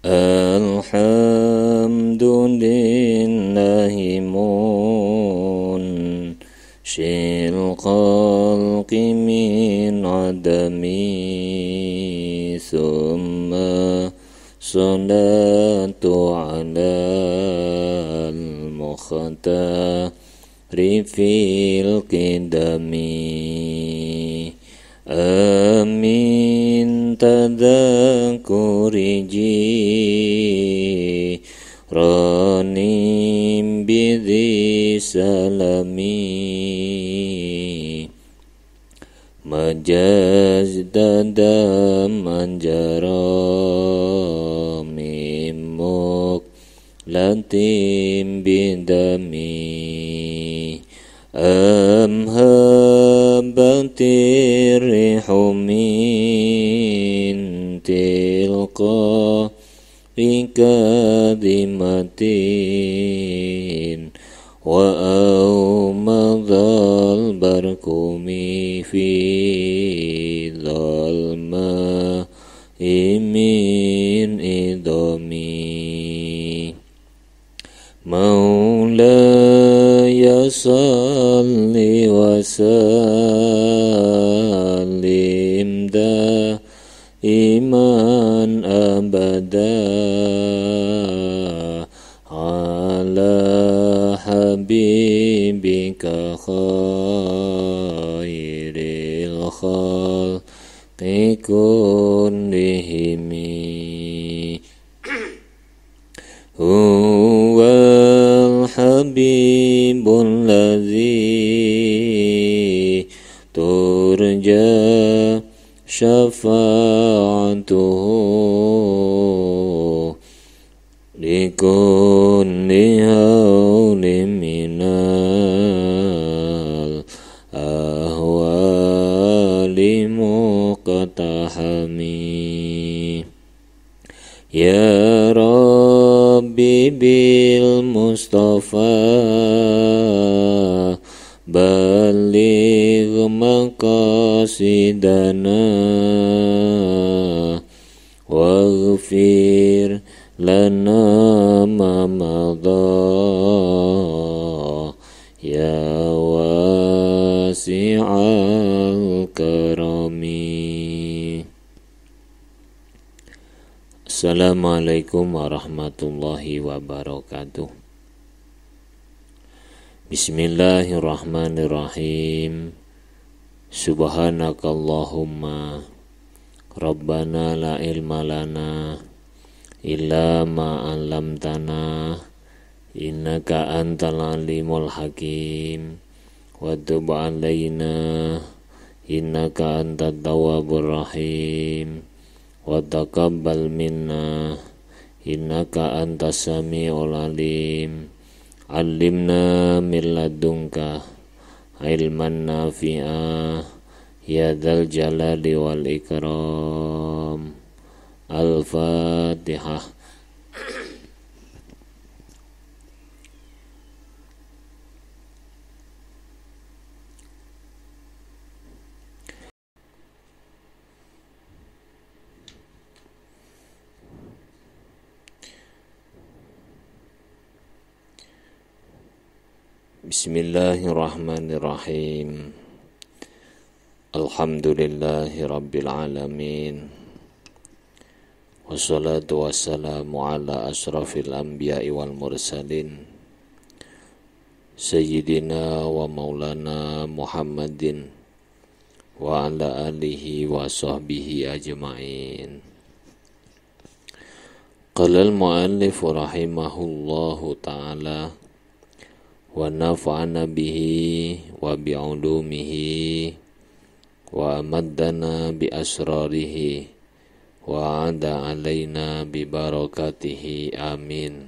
Alhamdulillahi munshil khalqi min adami summa salatu ala al-mukhtari fil qidami amin tadakuri ranim bidhi salami majaz dadam anjara mimuk latim bidami amhabatir rihumin tilqa bikadimatin wa awmadhal barkumi fi dhalma imin idami maulaya salli wa sallim da iman abada ala habibika khairil khalqi kullihimi huwal habibul ladzi turja syafa'atuhu likulli hawli minal ahwali muqtahami ya rabbi bil mustafa baligh maqasidana waghfir lana ma madha ya wasi'al karami. Assalamualaikum warahmatullahi wabarakatuh. Bismillahirrahmanirrahim. Subhanakallahumma Rabbana la ilma lana illa ma 'allamtana innaka antal alimul hakim wa tub 'alaina innaka antat tawwabur rahim wa taqabbal minna innaka antas samiul alim. Allimna min ladunka ilman nafi'a ya dzal jalali wal ikram. Al-Fatihah. Bismillahirrahmanirrahim. Alhamdulillahi rabbil alamin. Wassalatu wassalamu ala asrafil anbiya'i wal mursalin Sayyidina wa maulana Muhammadin wa ala alihi wa sahbihi ajma'in. Qala al-mu'allif rahimahullahu ta'ala wa nafa'ana bihi wa bi'ulumihi wa amaddana bi asrarihi wa ada alaina bi barakatihi amin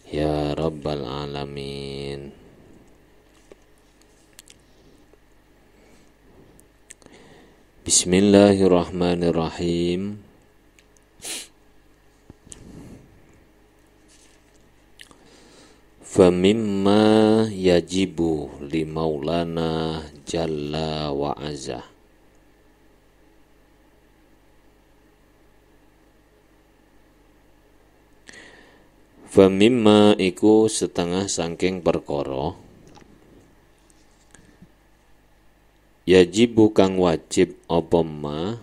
ya rabbal alamin. Bismillahirrahmanirrahim. Famimma yajibu li maulana jalla wa azza Famimma iku setengah sangking perkara yajibu kang wajib apa ma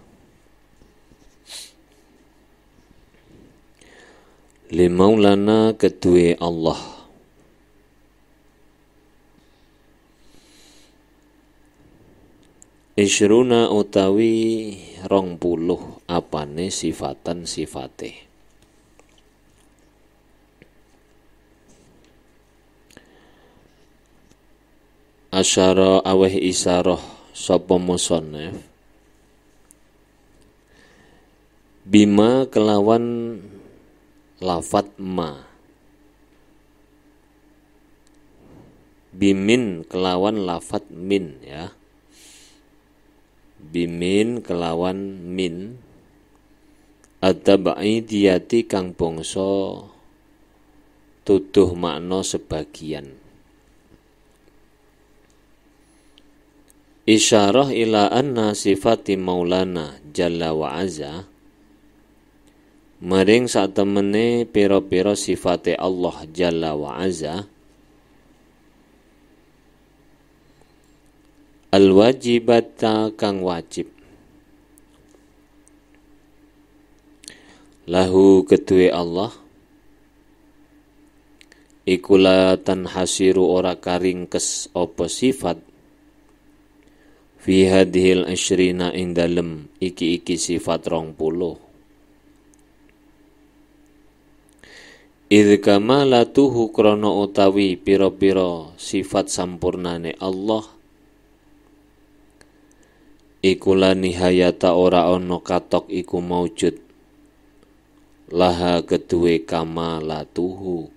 limaulana kedue Allah isyruna utawi 20 apane sifatan sifate asyara aweh isaroh sapa musannaf bima kelawan lafat ma bimin kelawan lafat min ya bimin kelawan min at-tabaidiyati kang bangsa tuduh makna sebagian isyarah ila anna sifati maulana jalla wa azza maring satemene pira-pira sifate Allah jalla wa azza al wajibata kang wajib lahu kedue Allah ikula tanhasiru ora karingkes apa sifat fi hadhil asyrina ing dalem iki sifat 20 idh kamalatuhu krana utawi pira-pira sifat sampurnane Allah iku la nihayata ora ana katok iku maujud laha kedue kamalatuhu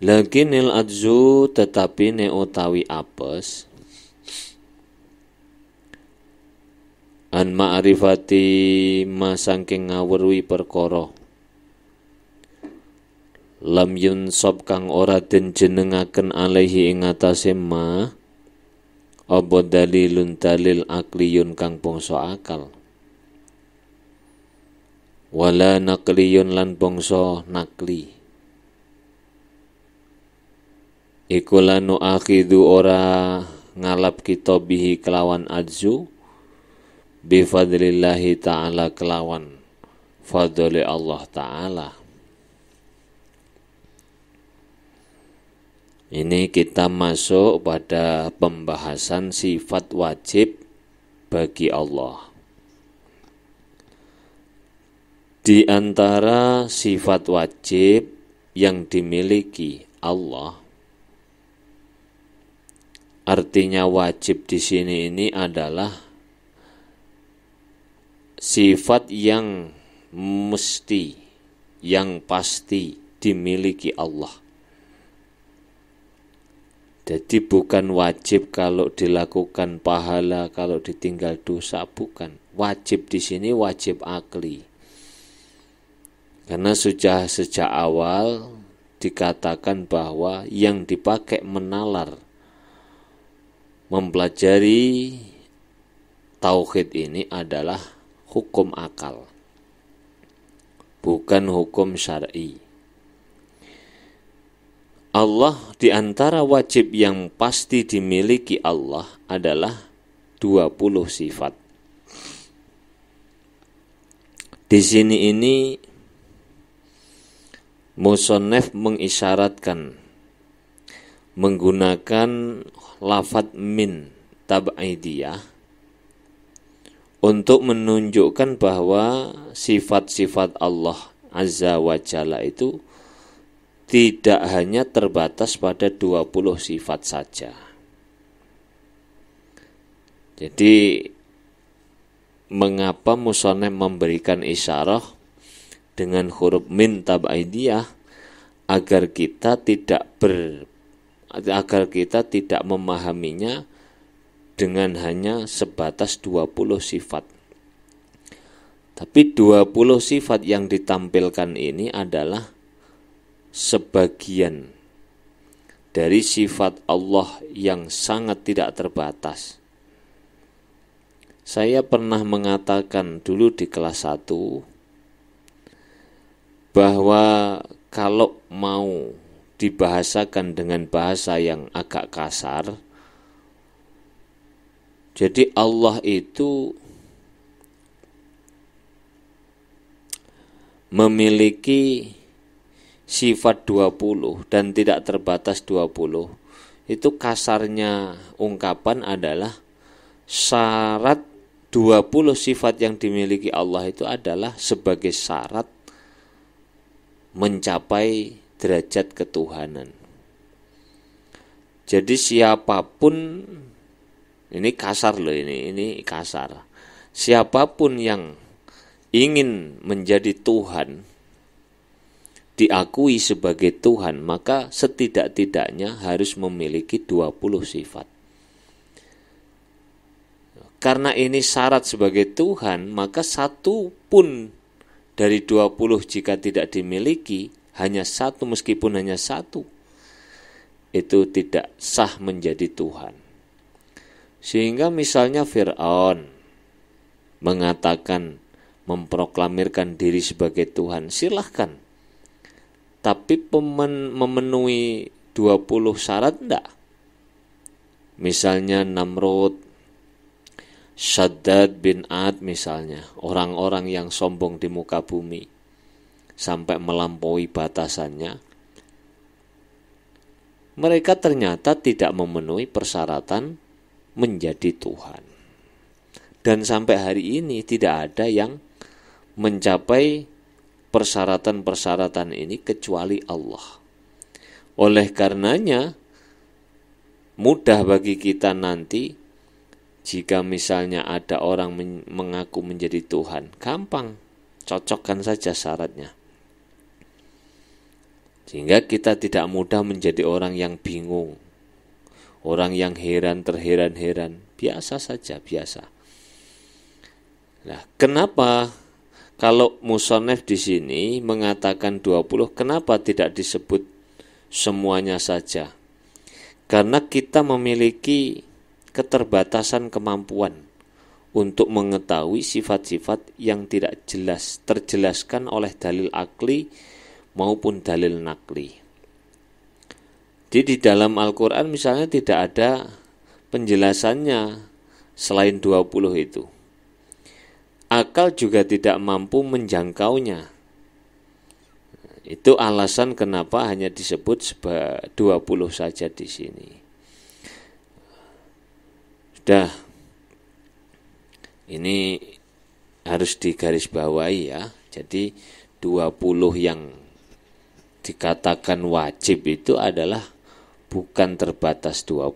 lakinil adzu tetapi ne utawi apes an ma'rifati ma sangking ngawruhi perkara lam yunsab kang ora den jenengaken alaihi ing atase ma apa dalilun dalil akliyun kang bangsa akal wala naqliyun lan bangsa nakli iku lanu akhidu ora ngalap kita bihi kelawan adzu bifadlillahi ta'ala kelawan fadli Allah ta'ala. Ini kita masuk pada pembahasan sifat wajib bagi Allah. Di antara sifat wajib yang dimiliki Allah, artinya wajib di sini ini adalah sifat yang mesti, yang pasti dimiliki Allah. Jadi bukan wajib kalau dilakukan pahala, kalau ditinggal dosa, bukan. Wajib di sini wajib akli. Karena sudah sejak awal dikatakan bahwa yang dipakai menalar mempelajari tauhid ini adalah hukum akal, bukan hukum syar'i. Allah di antara wajib yang pasti dimiliki Allah adalah 20 sifat. Di sini ini musannaf mengisyaratkan menggunakan lafadz min tab'idiyah untuk menunjukkan bahwa sifat-sifat Allah Azza wa Jalla itu tidak hanya terbatas pada 20 sifat saja. Jadi mengapa musannaf memberikan isyarah dengan huruf min tab'idiyah agar kita tidak memahaminya dengan hanya sebatas 20 sifat. Tapi 20 sifat yang ditampilkan ini adalah sebagian dari sifat Allah yang sangat tidak terbatas. Saya pernah mengatakan dulu di kelas 1 bahwa kalau mau dibahasakan dengan bahasa yang agak kasar, jadi Allah itu memiliki sifat 20 dan tidak terbatas 20. Itu kasarnya ungkapan adalah syarat 20 sifat yang dimiliki Allah itu adalah sebagai syarat mencapai derajat ketuhanan. Jadi siapapun, ini kasar loh, ini kasar. Siapapun yang ingin menjadi Tuhan, diakui sebagai Tuhan, maka setidak-tidaknya harus memiliki 20 sifat. Karena ini syarat sebagai Tuhan, maka satu pun dari 20 jika tidak dimiliki, hanya satu, meskipun hanya satu, itu tidak sah menjadi Tuhan. Sehingga misalnya Fir'aun mengatakan, memproklamirkan diri sebagai Tuhan, silahkan. Tapi memenuhi 20 syarat enggak? Misalnya Namrud, Shaddad bin Ad misalnya, orang-orang yang sombong di muka bumi sampai melampaui batasannya, mereka ternyata tidak memenuhi persyaratan menjadi Tuhan. Dan sampai hari ini tidak ada yang mencapai persyaratan-persyaratan ini kecuali Allah. Oleh karenanya, mudah bagi kita nanti jika misalnya ada orang mengaku menjadi Tuhan, gampang, cocokkan saja syaratnya. Sehingga kita tidak mudah menjadi orang yang bingung, orang yang heran, terheran-heran, biasa saja, biasa. Nah, kenapa kalau musonef di sini mengatakan 20, kenapa tidak disebut semuanya saja? Karena kita memiliki keterbatasan kemampuan untuk mengetahui sifat-sifat yang tidak jelas, terjelaskan oleh dalil akli maupun dalil nakli. Jadi di dalam Al-Quran misalnya tidak ada penjelasannya selain 20 itu. Akal juga tidak mampu menjangkaunya. Itu alasan kenapa hanya disebut 20 saja di sini. Sudah, ini harus digarisbawahi ya. Jadi 20 yang dikatakan wajib itu adalah bukan terbatas 20,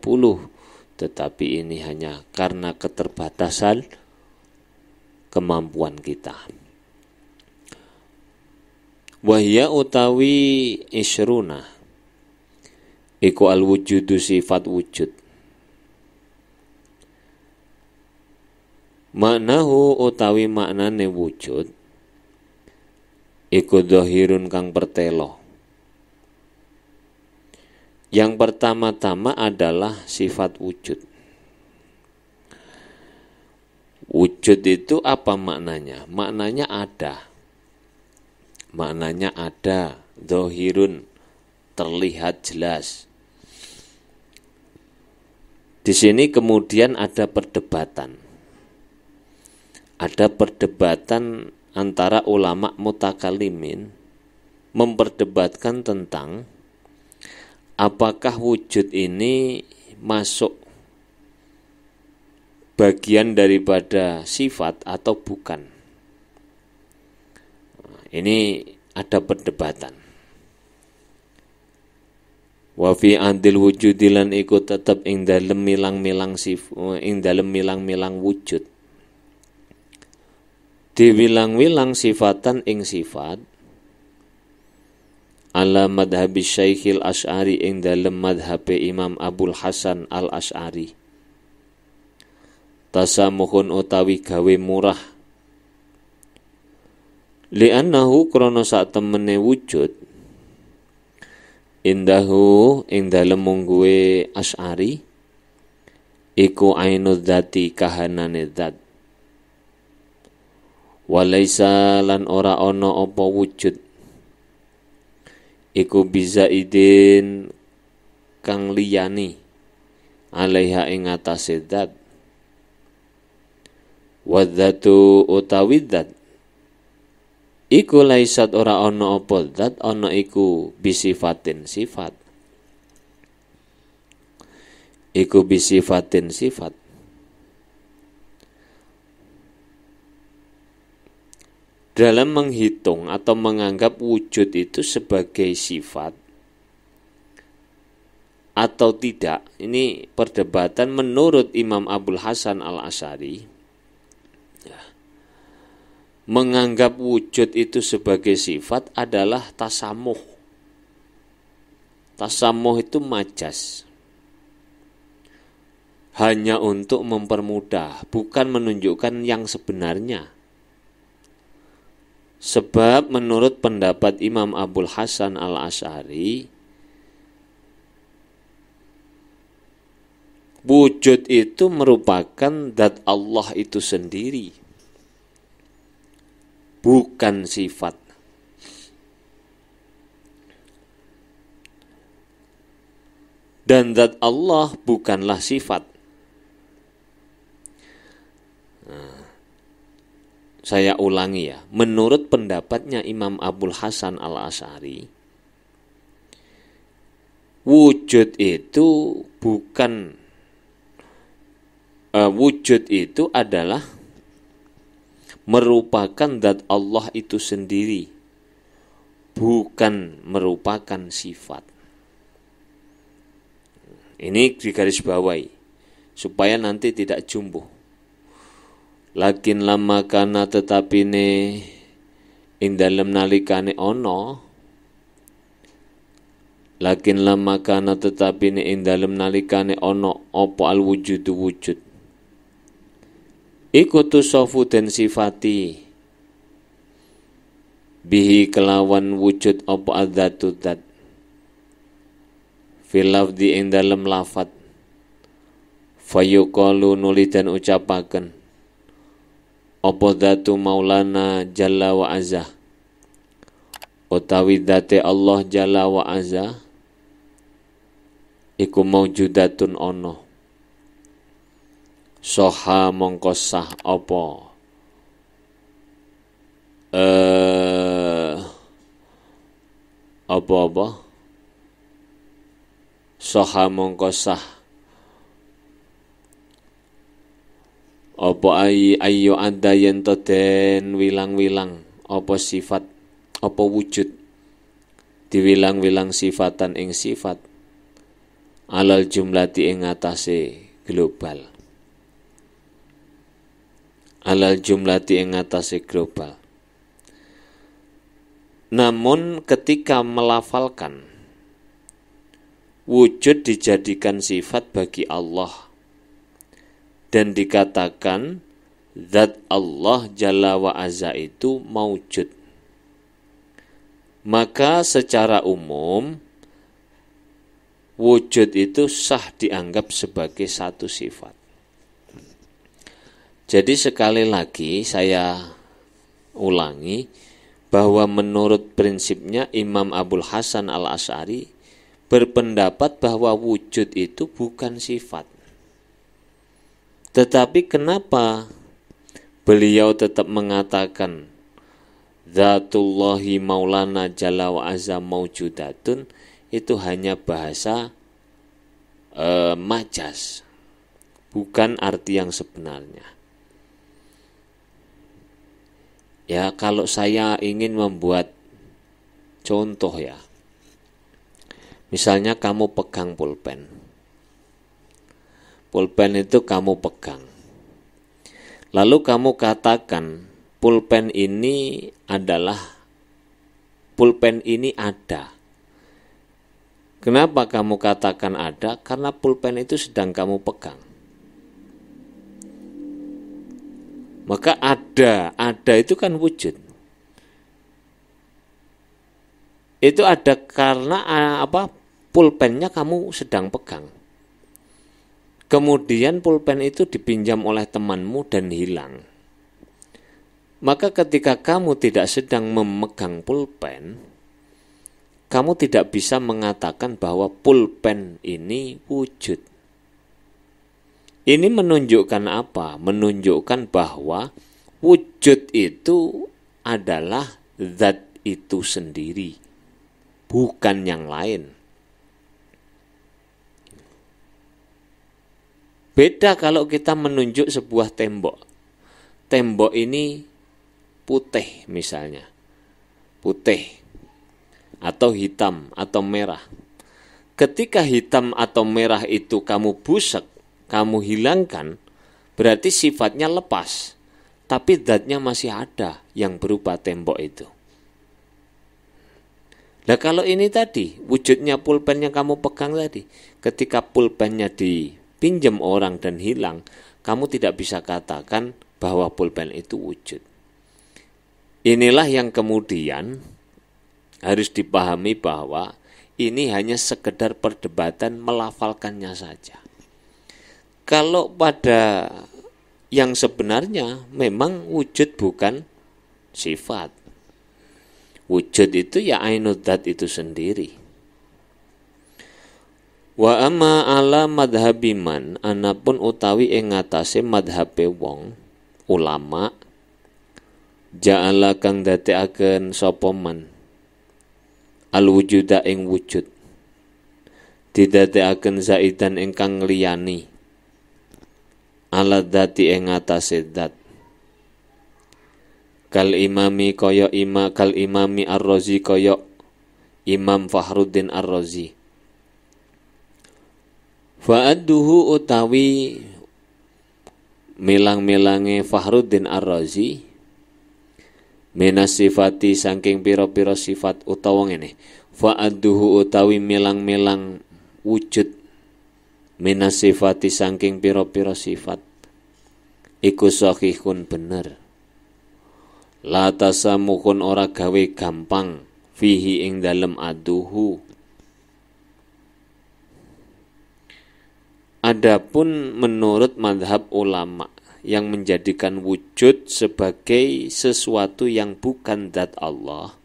tetapi ini hanya karena keterbatasan kemampuan kita. Wahya utawi isruna iku al-wujudu sifat wujud. Maknahu utawi maknane wujud iku dhahirun kang pertelo. Yang pertama-tama adalah sifat wujud. Wujud itu apa maknanya? Maknanya ada. Maknanya ada, dhahirun, terlihat jelas. Di sini kemudian ada perdebatan. Ada perdebatan antara ulama mutakalimin memperdebatkan tentang apakah wujud ini masuk bagian daripada sifat atau bukan. Ini ada perdebatan. Wa fi andil wujudilan iku tetep ing dalem milang-milang wujud. Diwilang-wilang sifatan ing sifat ala madhabi Syekhil Asy'ari ing dalem madhabe Imam Abul Hasan Al-Asy'ari. Tasamuhun utawi gawe murah. Li'annahu krana sak temene wujud indahu ing dalem mungguwe Asy'ari iku ainud dzati kahanane zat. Walaisa lan ora ana apa wujud iku bizaidin kang liyani alaiha ing atase zat, wadzatu utawi zat iku laisat ora ana apa zat ana iku bisifatin sifat, iku bisifatin sifat. Dalam menghitung atau menganggap wujud itu sebagai sifat atau tidak, ini perdebatan menurut Imam Abul Hasan Al-Asy'ari. Menganggap wujud itu sebagai sifat adalah tasamuh. Tasamuh itu majas. Hanya untuk mempermudah, bukan menunjukkan yang sebenarnya. Sebab menurut pendapat Imam Abul Hasan Al-Asy'ari, wujud itu merupakan zat Allah itu sendiri, bukan sifat. Dan zat Allah bukanlah sifat. Saya ulangi ya, menurut pendapatnya Imam Abul Hasan Al-Asy'ari, wujud itu bukan wujud itu adalah merupakan zat Allah itu sendiri, bukan merupakan sifat. Ini digarisbawahi supaya nanti tidak jumbuh. Lakin lama kana tetapine ing dalem nalikane ana, lakin lama kana tetapine ing dalem nalikane ana apa al wujudu wujud, iku tusofu den sifati bihi kelawan wujud apa adzatu dzat, fil lafzi ing dalem lafat, fayuqalu nuli dan ucapaken apa dzatu maulana jalla wa azza, utawi dzate Allah jalla wa azza iku maujudatun ono, soha mongko sah apa apa soha mongko sah apa ayo ada yen to den wilang-wilang apa sifat apa wujud diwilang-wilang sifatan ing sifat alal jumlati ing atase global, alal jumlati ing atase global. Namun ketika melafalkan wujud dijadikan sifat bagi Allah dan dikatakan zat Allah Jalla wa Azza itu maujud, maka secara umum wujud itu sah dianggap sebagai satu sifat. Jadi sekali lagi saya ulangi bahwa menurut prinsipnya Imam Abul Hasan Al-Asy'ari berpendapat bahwa wujud itu bukan sifat. Tetapi kenapa beliau tetap mengatakan Zatullahi maulana jalla wa azza maujudatun, itu hanya bahasa majas, bukan arti yang sebenarnya. Ya, kalau saya ingin membuat contoh ya, misalnya kamu pegang pulpen. Pulpen itu kamu pegang. Lalu kamu katakan pulpen ini ada. Kenapa kamu katakan ada? Karena pulpen itu sedang kamu pegang. Maka ada itu kan wujud. Itu ada karena pulpennya kamu sedang pegang. Kemudian pulpen itu dipinjam oleh temanmu dan hilang. Maka ketika kamu tidak sedang memegang pulpen, kamu tidak bisa mengatakan bahwa pulpen ini wujud. Ini menunjukkan apa? Menunjukkan bahwa wujud itu adalah zat itu sendiri, bukan yang lain. Beda kalau kita menunjuk sebuah tembok. Tembok ini putih misalnya. Putih atau hitam atau merah. Ketika hitam atau merah itu kamu busak, kamu hilangkan, berarti sifatnya lepas. Tapi zatnya masih ada yang berupa tembok itu. Nah kalau ini tadi, wujudnya pulpen yang kamu pegang tadi, ketika pulpennya dipinjam orang dan hilang, kamu tidak bisa katakan bahwa pulpen itu wujud. Inilah yang kemudian harus dipahami bahwa ini hanya sekedar perdebatan melafalkannya saja. Kalau pada yang sebenarnya memang wujud bukan sifat. Wujud itu ya ainud dzat itu sendiri. Wa amma ala madhabiman, anapun utawi ing ngatasé madhabe wong ulama, ja'ala kang dadekaken sapa man al wujuda ing wujud, didadekaken zaidan ingkang liyani ala dzati ing ngatasé dzat. Kal imami Ar-Razi kaya Imam Fakhruddin Ar-Razi. Fa'adduhu utawi milang-milange Fakhruddin Ar-Razi minas sifati saking pira-pira sifat utawa ngene. Fa'adduhu utawi milang-milang wujud minas sifati saking pira-pira sifat iku sahihun bener. La tasamuhun ora gawe gampang fihi ing dalem aduhu. Adapun menurut madhab ulama yang menjadikan wujud sebagai sesuatu yang bukan zat Allah,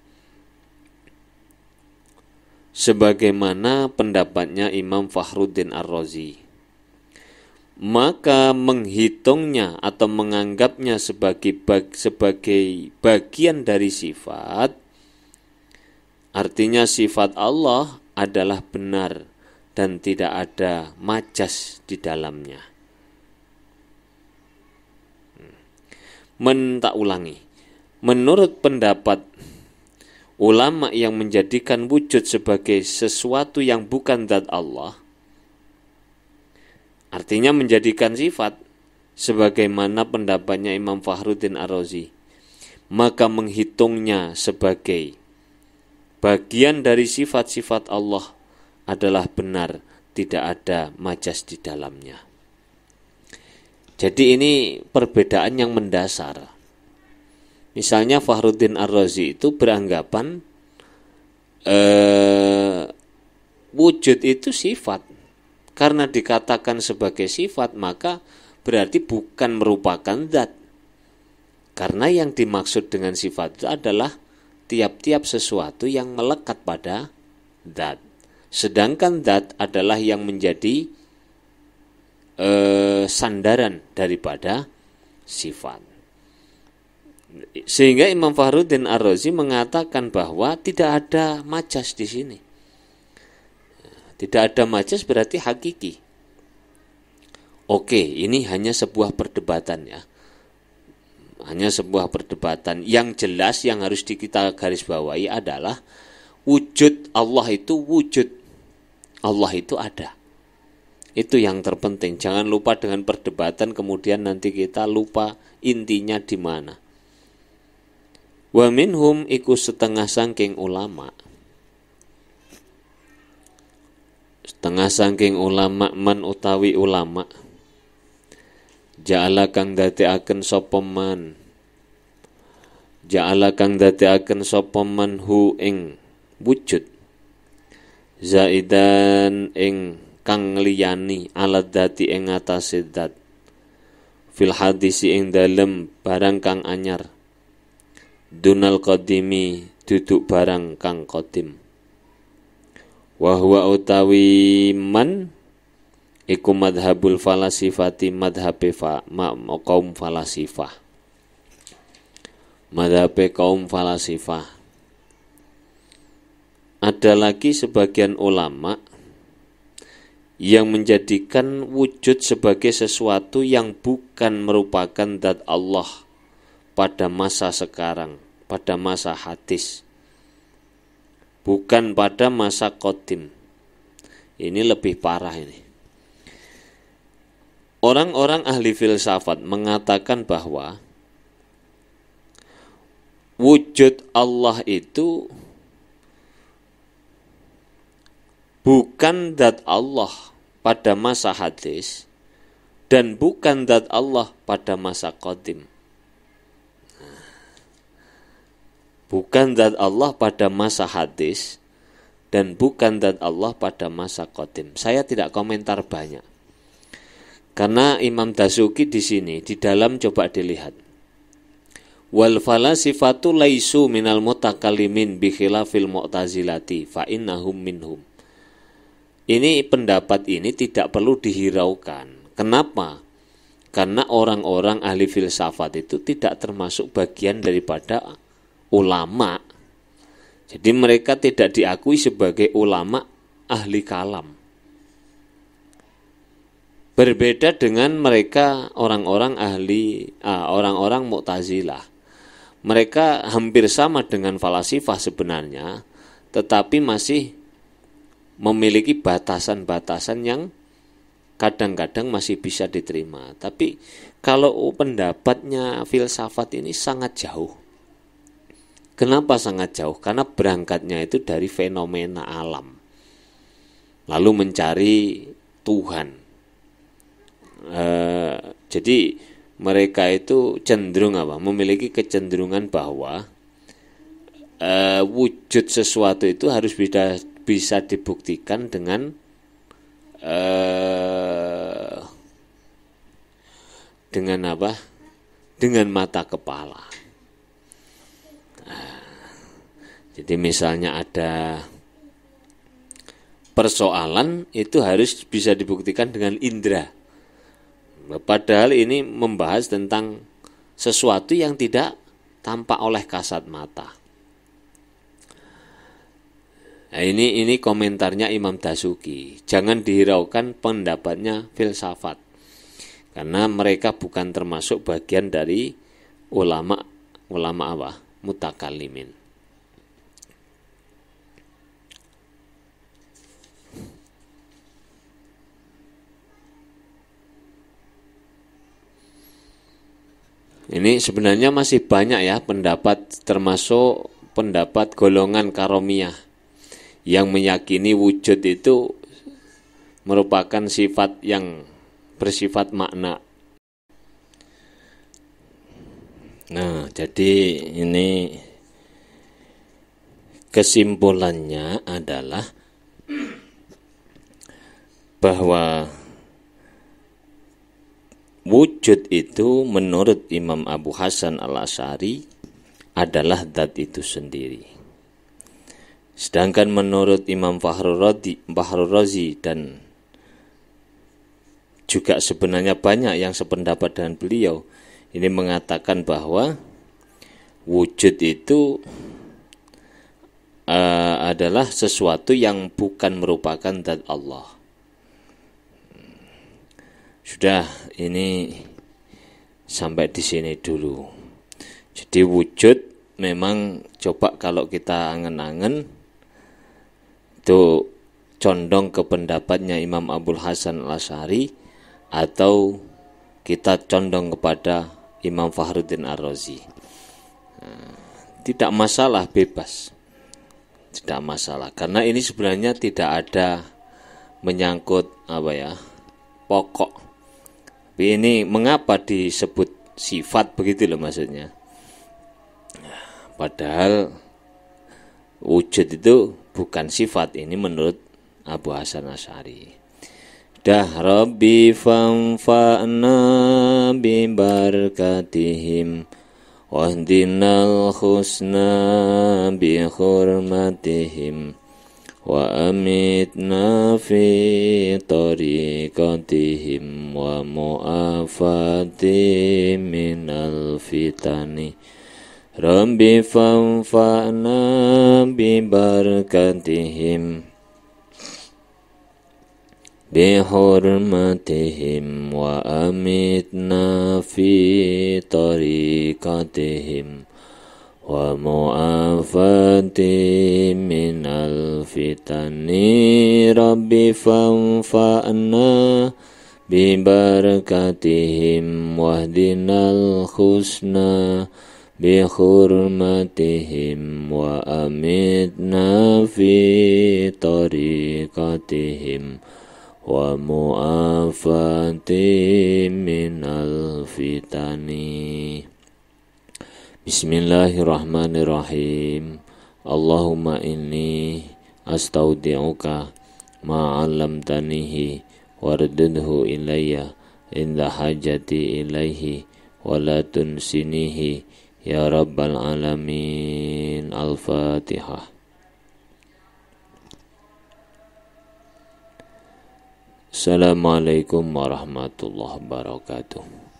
sebagaimana pendapatnya Imam Fakhruddin Ar-Razi, maka menghitungnya atau menganggapnya sebagai bagian dari sifat, artinya sifat Allah adalah benar dan tidak ada majas di dalamnya. Tak ulangi. Menurut pendapat ulama yang menjadikan wujud sebagai sesuatu yang bukan zat Allah, artinya menjadikan sifat, sebagaimana pendapatnya Imam Fakhruddin Ar-Razi, maka menghitungnya sebagai bagian dari sifat-sifat Allah adalah benar, tidak ada majas di dalamnya. Jadi ini perbedaan yang mendasar. Misalnya Fakhruddin Ar-Razi itu beranggapan wujud itu sifat. Karena dikatakan sebagai sifat, maka berarti bukan merupakan zat. Karena yang dimaksud dengan sifat itu adalah tiap-tiap sesuatu yang melekat pada zat. Sedangkan zat adalah yang menjadi sandaran daripada sifat. Sehingga Imam Fakhruddin Ar-Razi mengatakan bahwa tidak ada majas di sini. Tidak ada majas berarti hakiki. Oke, ini hanya sebuah perdebatan ya. Hanya sebuah perdebatan. Yang jelas yang harus kita garis bawahi adalah wujud Allah itu wujud. Allah itu ada. Itu yang terpenting. Jangan lupa dengan perdebatan kemudian nanti kita lupa intinya di mana. Wa minhum iku setengah sangking ulama. Setengah sangking ulama man utawi ulama. Ja'ala kang dadekaken sapa man. Ja'ala kang dadekaken sapa man hu ing wujud. Zaidan ing kang liyani alat dati ing atase zat. Fil hadisi ing dalem barang kang anyar. Dunal qadimi duduk barang kang qadim. Wa huwa utawi man iku madhabul falasifati madhabe kaum falasifah. Madhabe kaum falasifah. Ada lagi sebagian ulama yang menjadikan wujud sebagai sesuatu yang bukan merupakan zat Allah pada masa sekarang, pada masa hadis, bukan pada masa qadim. Ini lebih parah ini. Orang-orang ahli filsafat mengatakan bahwa wujud Allah itu bukan zat Allah pada masa hadis dan bukan zat Allah pada masa qadim. Bukan zat Allah pada masa hadis dan bukan zat Allah pada masa qadim. Saya tidak komentar banyak. Karena Imam Dasuki di sini di dalam coba dilihat. Wal falasifatu laisu minal mutakallimin bi khilafil mu'tazilati fa innahum minhum. Ini pendapat ini tidak perlu dihiraukan. Kenapa? Karena orang-orang ahli filsafat itu tidak termasuk bagian daripada ulama. Jadi mereka tidak diakui sebagai ulama ahli kalam. Berbeda dengan mereka orang-orang orang-orang Mu'tazilah. Mereka hampir sama dengan falasifah sebenarnya, tetapi masih memiliki batasan-batasan yang kadang-kadang masih bisa diterima. Tapi kalau pendapatnya filsafat ini sangat jauh. Kenapa sangat jauh? Karena berangkatnya itu dari fenomena alam, lalu mencari Tuhan. Jadi mereka itu cenderung memiliki kecenderungan bahwa wujud sesuatu itu harus bisa dibuktikan dengan dengan mata kepala. Jadi misalnya ada persoalan itu harus bisa dibuktikan dengan indera. Padahal ini membahas tentang sesuatu yang tidak tampak oleh kasat mata. Nah, ini komentarnya Imam Dasuki. Jangan dihiraukan pendapatnya filsafat. Karena mereka bukan termasuk bagian dari ulama mutakallimin. Ini sebenarnya masih banyak ya pendapat, termasuk pendapat golongan karomiyah yang meyakini wujud itu merupakan sifat yang bersifat makna. Nah, jadi ini kesimpulannya adalah bahwa wujud itu menurut Imam Abu Hasan al-Asy'ari adalah zat itu sendiri. Sedangkan menurut Imam Fakhrur Razi dan juga sebenarnya banyak yang sependapat dengan beliau, ini mengatakan bahwa wujud itu adalah sesuatu yang bukan merupakan zat Allah. Sudah, ini sampai di sini dulu. Jadi wujud memang coba kalau kita angen-angen itu condong ke pendapatnya Imam Abul Hasan al-Asy'ari atau kita condong kepada Imam Fakhruddin Ar-Razi. Tidak masalah, bebas. Tidak masalah karena ini sebenarnya tidak ada menyangkut pokok. Tapi ini mengapa disebut sifat begitu loh maksudnya. Padahal wujud itu bukan sifat, ini menurut Abu Hasan Asy'ari. Dah Rabbi fanfa'na bi barakatihim wahdinal husna bi hurmatihim وأمتنا في طريقتهم ومعافاة من الفتن رب فانفعنا ببركتهم بحرمتهم وأمتنا في طريقتهم ومعافاة من الفتن رب فانفعنا ببركتهم واهدنا الحسنى بحرمتهم وأمتنا في طريقتهم ومعافاة من الفتن. Bismillahirrahmanirrahim. Allahumma inni astaudi'uka ma'alamtanihi wardudhu ilayya inda hajati ilaihi wala tunsinihi ya rabbal alamin. Al-Fatihah. Assalamualaikum warahmatullahi wabarakatuh.